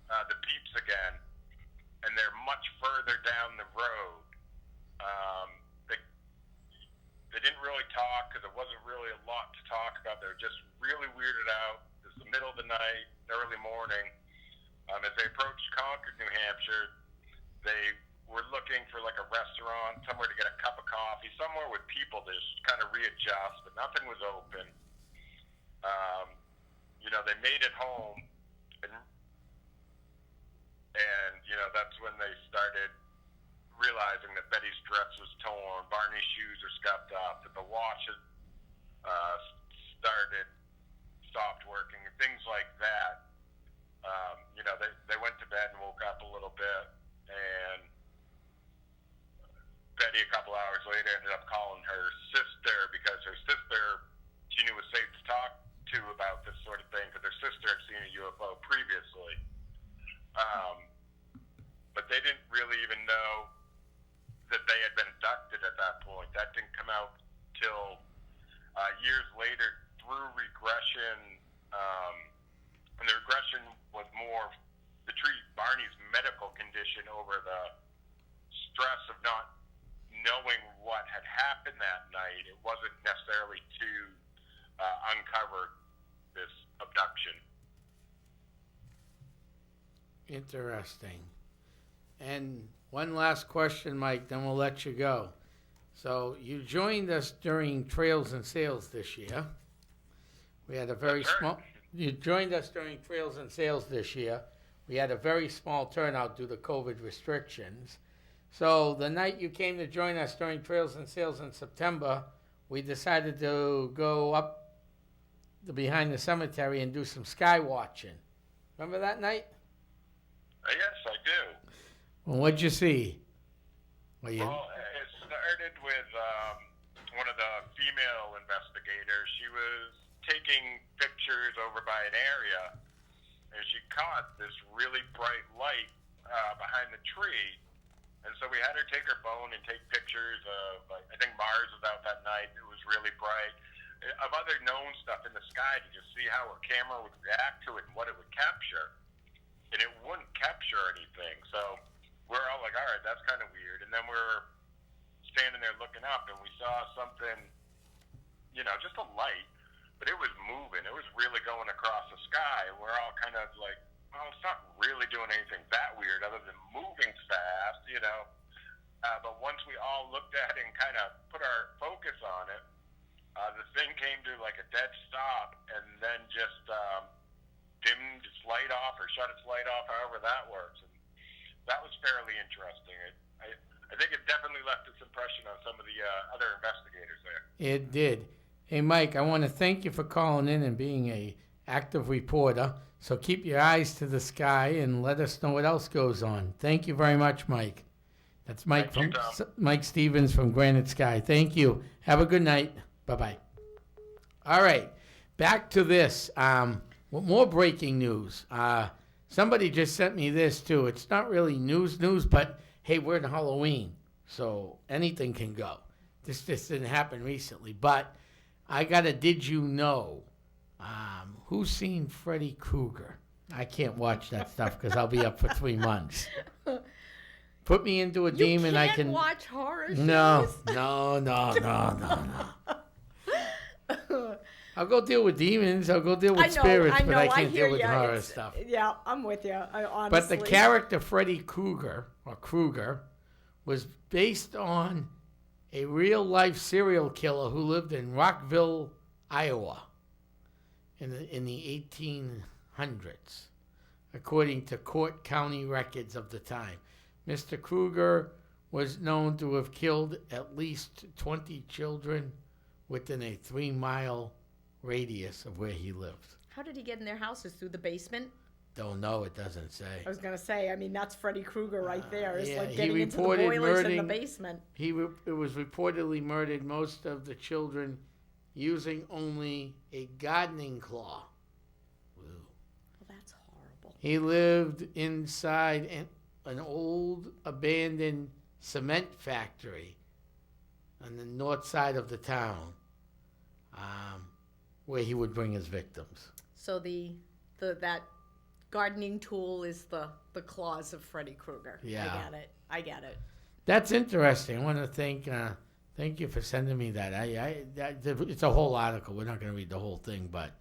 the beeps again, and they're much further down the road. They didn't really talk because it wasn't really a lot to talk about. They were just really weirded out. It was the middle of the night, early morning. As they approached Concord, New Hampshire, they were looking for like a restaurant, somewhere to get a cup of coffee, somewhere with people to just kind of readjust, but nothing was open. They made it home, and that's when they started realizing that Betty's dress was torn, Barney's shoes are scuffed up, that the watch had stopped working, and things like that. They went to bed and woke up a little bit, and Betty, a couple hours later, ended up calling her sister because her sister, she knew was safe to talk to about this sort of thing because her sister had seen a UFO previously. But they didn't really even know that they had been abducted at that point. That didn't come out till years later through regression. And the regression was more to treat Barney's medical condition over the stress of not knowing what had happened that night. It wasn't necessarily to uncover this abduction. Interesting. And one last question, Mike, then we'll let you go. So you joined us during Trails and Sales this year. We had a very small. You joined us during Trails and Sales this year. We had a very small turnout due to COVID restrictions. So the night you came to join us during Trails and Sales in September, we decided to go up behind the cemetery and do some sky watching. Remember that night? Yes, I do. Well, what'd you see? Well, it started with one of the female investigators. She was taking pictures over by an area, and she caught this really bright light behind the tree. And so we had her take her phone and take pictures of, I think Mars was out that night. It was really bright. Of other known stuff in the sky to just see how her camera would react to it and what it would capture. And it wouldn't capture anything. So we're all like, all right, that's kind of weird. And then we're standing there looking up, and we saw something, just a light, but it was moving. It was really going across the sky. And we're all kind of like, well, it's not really doing anything that weird other than moving fast, but once we all looked at it and kind of put our focus on it, the thing came to like a dead stop and then just dimmed its light off or shut its light off, however that works. And that was fairly interesting. I think it definitely left its impression on some of the other investigators there. It did. Hey, Mike, I want to thank you for calling in and being a active reporter. So keep your eyes to the sky and let us know what else goes on. Thank you very much, Mike. That's Mike Mike Stevens from Granite Sky. Thank you. Have a good night. Bye-bye. All right, back to this. More breaking news. Somebody just sent me this, too. It's not really news, but, hey, we're in Halloween, so anything can go. This just didn't happen recently, but I got a did you know. Who's seen Freddy Krueger? I can't watch that stuff because I'll be up for 3 months. Put me into a demon, I can watch horror shows. No. I'll go deal with demons. I'll go deal with spirits, but I can't deal with horror stuff. Yeah, I'm with you. Honestly. But the character Freddy Krueger was based on a real-life serial killer who lived in Rockville, Iowa, in the 1800s, according to court county records of the time. Mr. Krueger was known to have killed at least 20 children within a 3-mile radius of where he lived. How did he get in their houses? Through the basement? Don't know. It doesn't say. I was going to say, that's Freddy Krueger right there. It's like he getting into the boilers in the murdering- basement. It was reportedly murdered most of the children using only a gardening claw. Woo. Well, that's horrible. He lived inside an old abandoned cement factory on the north side of the town, where he would bring his victims. So that gardening tool is the claws of Freddy Krueger. Yeah. I get it. That's interesting. I want to thank you for sending me that. It's a whole article. We're not going to read the whole thing, but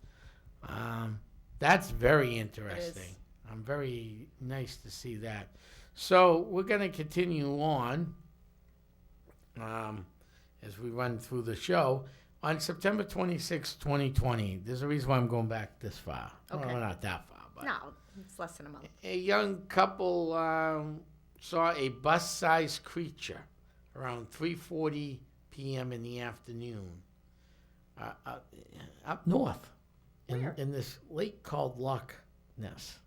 that's very interesting. I'm very nice to see that. So we're going to continue on as we run through the show. On September 26, 2020, there's a reason why I'm going back this far. Okay. Well, not that far, but No, it's less than a month. a young couple saw a bus-sized creature around 3:40 p.m. in the afternoon up north in this lake called Loch Ness.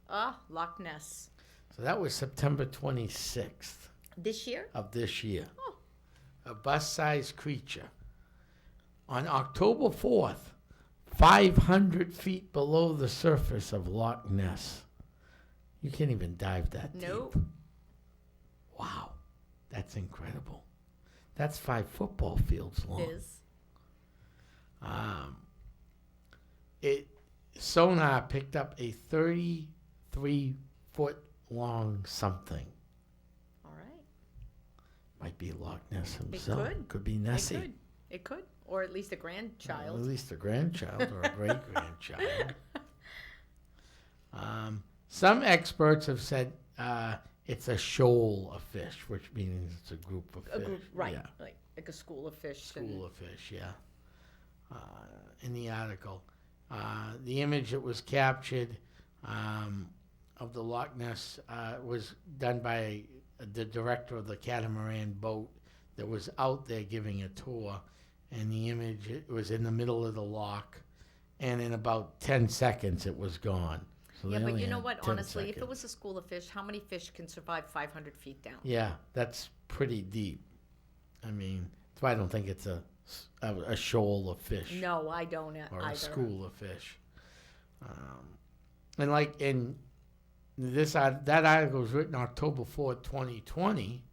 Loch Ness. So that was September 26th This year? of this year. Oh. A bus-sized creature. On October 4th, 500 feet below the surface of Loch Ness. You can't even dive that Nope. deep. Wow. That's incredible. That's 5 football fields long. It is. Sonar picked up a 33-foot long something. All right. Might be Loch Ness himself. Could be Nessie. It could. Or at least a grandchild. At least a grandchild or a great-grandchild. Some experts have said it's a shoal of fish, which means it's a group of fish. Right. Yeah. Like a school of fish. School of fish, yeah. In the article. The image that was captured of the Loch Ness was done by the director of the catamaran boat that was out there giving a tour. And the image, it was in the middle of the loch, and in about 10 seconds it was gone. So Yeah, they but only you know had what? 10 Honestly, if it seconds. was a school of fish, how many fish can survive 500 feet down? Yeah, that's pretty deep. I mean, that's why I don't think it's a shoal of fish. No, I don't Or either. a school of fish. And like in that article was written October 4th, 2020.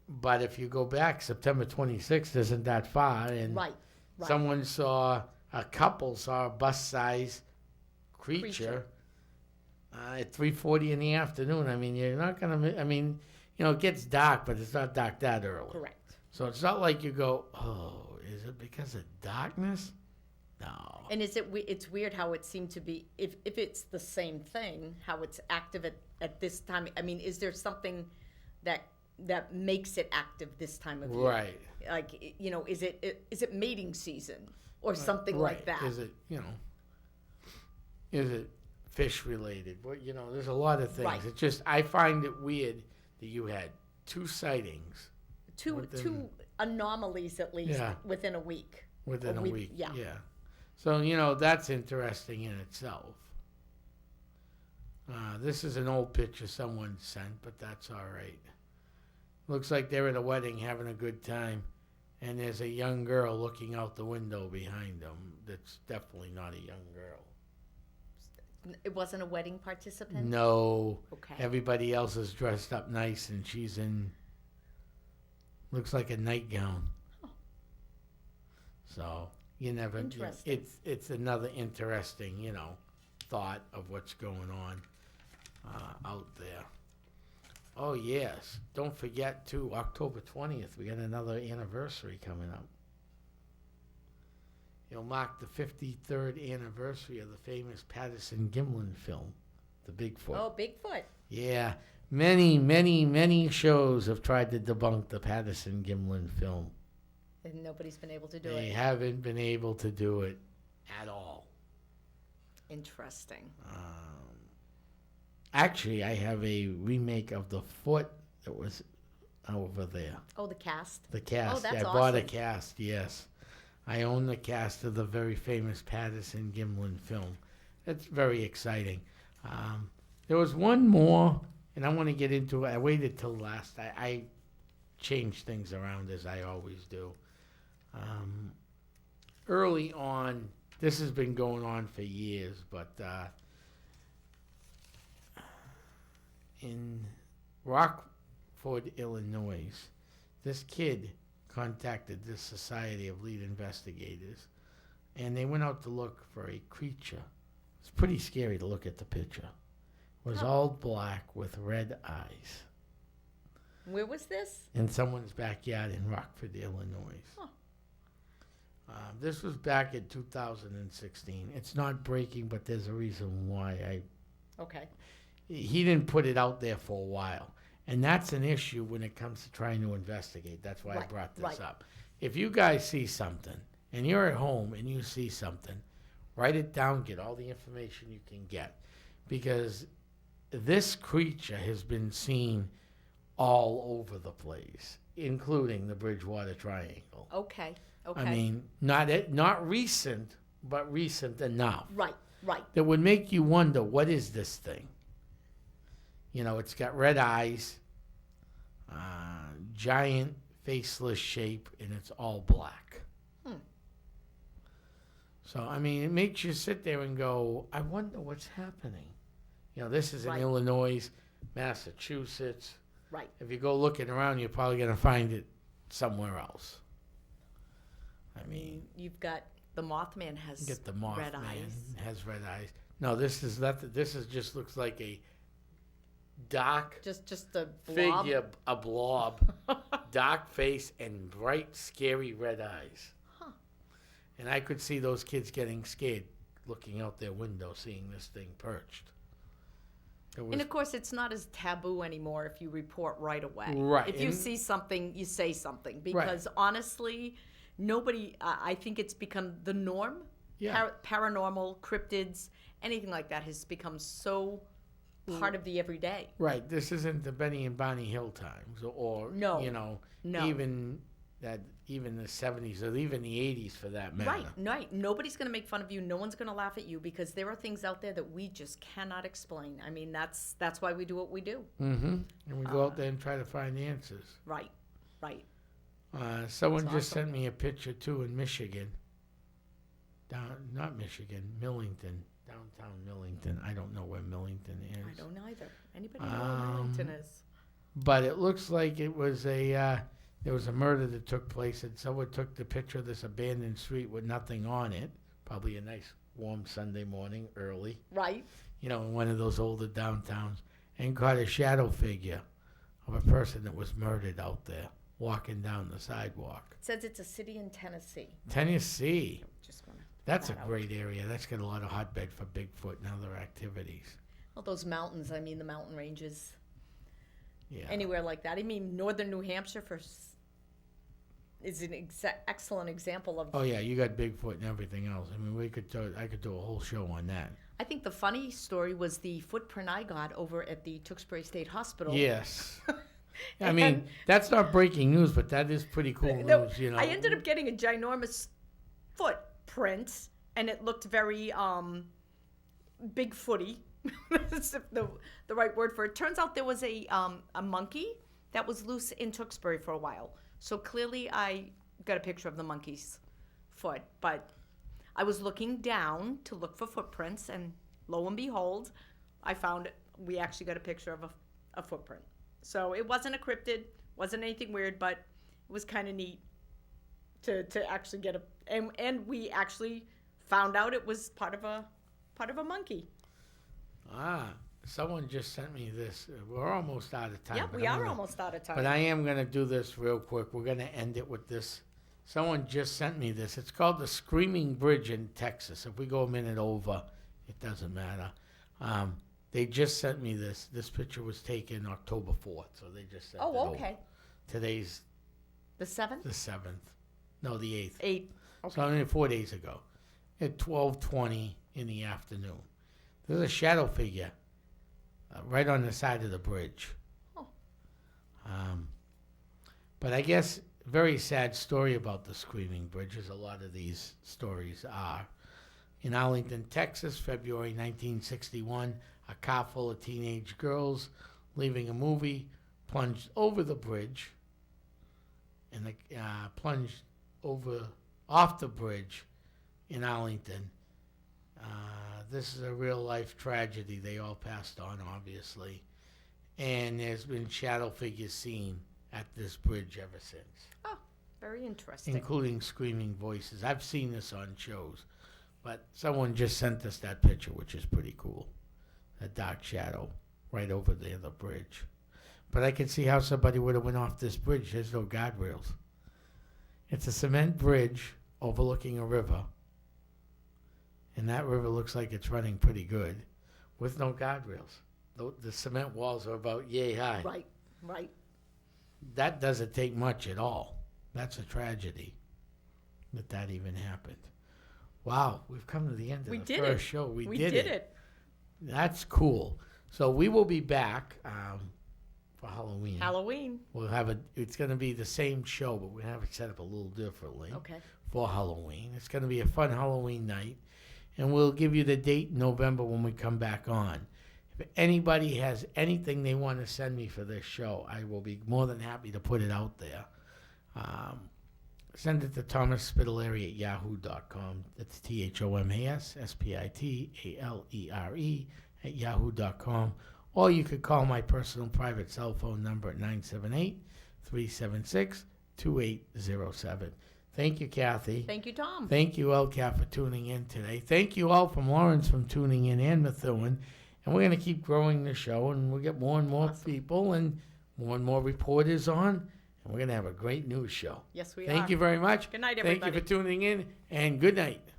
But if you go back, September 26th isn't that far. And Right. someone a couple saw a bus-sized creature at 3:40 in the afternoon. I mean, you're not going to, it gets dark, but it's not dark that early. Correct. So it's not like you go, oh, is it because of darkness? No. And it's weird how it seemed to be, if it's the same thing, how it's active at this time. I mean, is there something that makes it active this time of year? Right. Like, is it mating season or something like that? Is it fish related? Well, there's a lot of things. Right. It's just, I find it weird that you had 2 sightings. Two anomalies at least within a week. Within a week. Yeah. So, that's interesting in itself. This is an old picture someone sent, but that's all right. Looks like they're at a wedding having a good time, and there's a young girl looking out the window behind them. That's definitely not a young girl. It wasn't a wedding participant? No. Okay. Everybody else is dressed up nice, and she's looks like a nightgown. Oh. So, you never... Interesting. It's another interesting, thought of what's going on out there. Oh, yes. Don't forget, too, October 20th, we got another anniversary coming up. It'll mark the 53rd anniversary of the famous Patterson-Gimlin film, The Bigfoot. Oh, Bigfoot. Yeah. Many, many, many shows have tried to debunk the Patterson-Gimlin film. And nobody's been able to do it. They haven't been able to do it at all. Interesting. Actually, I have a remake of The Foot that was over there. Oh, the cast? The cast. Oh, that's I awesome. bought a cast, yes. I own the cast of the very famous Patterson-Gimlin film. It's very exciting. There was one more, and I want to get into it. I waited till last. I changed things around as I always do. Early on, this has been going on for years, but in Rockford, Illinois, this kid contacted this Society of Lead Investigators, and they went out to look for a creature. It's pretty scary to look at the picture. It was all black with red eyes. Where was this? In someone's backyard in Rockford, Illinois. Huh. This was back in 2016. It's not breaking, but there's a reason why Okay. he didn't put it out there for a while. And that's an issue when it comes to trying to investigate. That's why I brought this up. If you guys see something, and you're at home and you see something, write it down, get all the information you can get. Because this creature has been seen all over the place, including the Bridgewater Triangle. Okay. I mean, not recent, but recent enough. Right. That would make you wonder, what is this thing? It's got red eyes, giant faceless shape, and it's all black. So, I mean, it makes you sit there and go, I wonder what's happening. This is in Illinois, Massachusetts. Right. If you go looking around, you're probably going to find it somewhere else. I mean... You've got the Mothman has Get the Mothman red eyes. Has red eyes. No, this is just looks like a dark Just a blob. figure, a blob, dark face and bright, scary red eyes. Huh. And I could see those kids getting scared looking out their window, seeing this thing perched. And of course, it's not as taboo anymore if you report right away. Right. If you see something, you say something. Because honestly, nobody, I think it's become the norm. Yeah. Paranormal, cryptids, anything like that has become so part of the everyday. Right. This isn't the Benny and Barney Hill times, or No. even the 70s or even the 80s for that matter. Right. Nobody's going to make fun of you. No one's going to laugh at you because there are things out there that we just cannot explain. I mean, that's why we do what we do. Mm-hmm. And we go out there and try to find answers. Right. Someone That's just awesome. sent me a picture too in Michigan. Not Michigan, Millington. Downtown Millington. I don't know where Millington is. I don't either. Anybody know where Millington is? But it looks like it was there was a murder that took place, and someone took the picture of this abandoned street with nothing on it. Probably a nice warm Sunday morning, early. Right. In one of those older downtowns, and caught a shadow figure of a person that was murdered out there, walking down the sidewalk. It says it's a city in Tennessee. Tennessee. Just wanna That's a great area. That's got a lot of hotbed for Bigfoot and other activities. Well, those mountains, the mountain ranges. Yeah. Anywhere like that. Northern New Hampshire is an excellent example of... Oh, yeah, you got Bigfoot and everything else. I could do a whole show on that. I think the funny story was the footprint I got over at the Tewksbury State Hospital. Yes. That's not breaking news, but that is pretty cool news, I ended up getting a ginormous footprint, and it looked very Bigfooty. That's the right word for it. Turns out there was a monkey that was loose in Tewksbury for a while. So clearly I got a picture of the monkey's foot, but I was looking down to look for footprints, and lo and behold, we actually got a picture of a footprint. So it wasn't a cryptid, wasn't anything weird, but it was kind of neat to actually get and we actually found out it was part of a monkey. Someone just sent me this. We're almost out of time. Yeah, we are almost out of time. But I am going to do this real quick. We're going to end it with this. Someone just sent me this. It's called the Screaming Bridge in Texas. If we go a minute over, it doesn't matter. They just sent me this. This picture was taken October 4th, so they just sent it over. Okay. Today's... The 7th? The 7th. No, the 8th. 8th. Okay. So 4 days ago. At 12:20 in the afternoon. There's a shadow figure right on the side of the bridge. Oh. But I guess very sad story about the Screaming Bridge, as a lot of these stories are. In Arlington, Texas, February 1961, a car full of teenage girls leaving a movie plunged over the bridge and plunged off the bridge in Arlington. This is a real-life tragedy. They all passed on, obviously. And there's been shadow figures seen at this bridge ever since. Oh, very interesting. Including screaming voices. I've seen this on shows. But someone just sent us that picture, which is pretty cool. A dark shadow right over the other bridge. But I can see how somebody would have went off this bridge. There's no guardrails. It's a cement bridge overlooking a river. And that river looks like it's running pretty good with no guardrails. The cement walls are about yay high. Right. That doesn't take much at all. That's a tragedy that even happened. Wow, we've come to the end of the first show. We did it. That's cool. So we will be back for Halloween. It's going to be the same show, but we have it set up a little differently. Okay. For Halloween. It's going to be a fun Halloween night. And we'll give you the date in November when we come back on. If anybody has anything they want to send me for this show, I will be more than happy to put it out there. Send it to thomasspitaleri@yahoo.com. That's ThomasSpitaleri @yahoo.com. Or you could call my personal private cell phone number at 978-376-2807. Thank you, Kathy. Thank you, Tom. Thank you, LCAT, for tuning in today. Thank you all from Lawrence for tuning in, and Methuen. And we're going to keep growing the show, and we'll get more and more people and more reporters on, and we're going to have a great news show. Yes, we are. Thank you very much. Good night, everybody. Thank you for tuning in, and good night.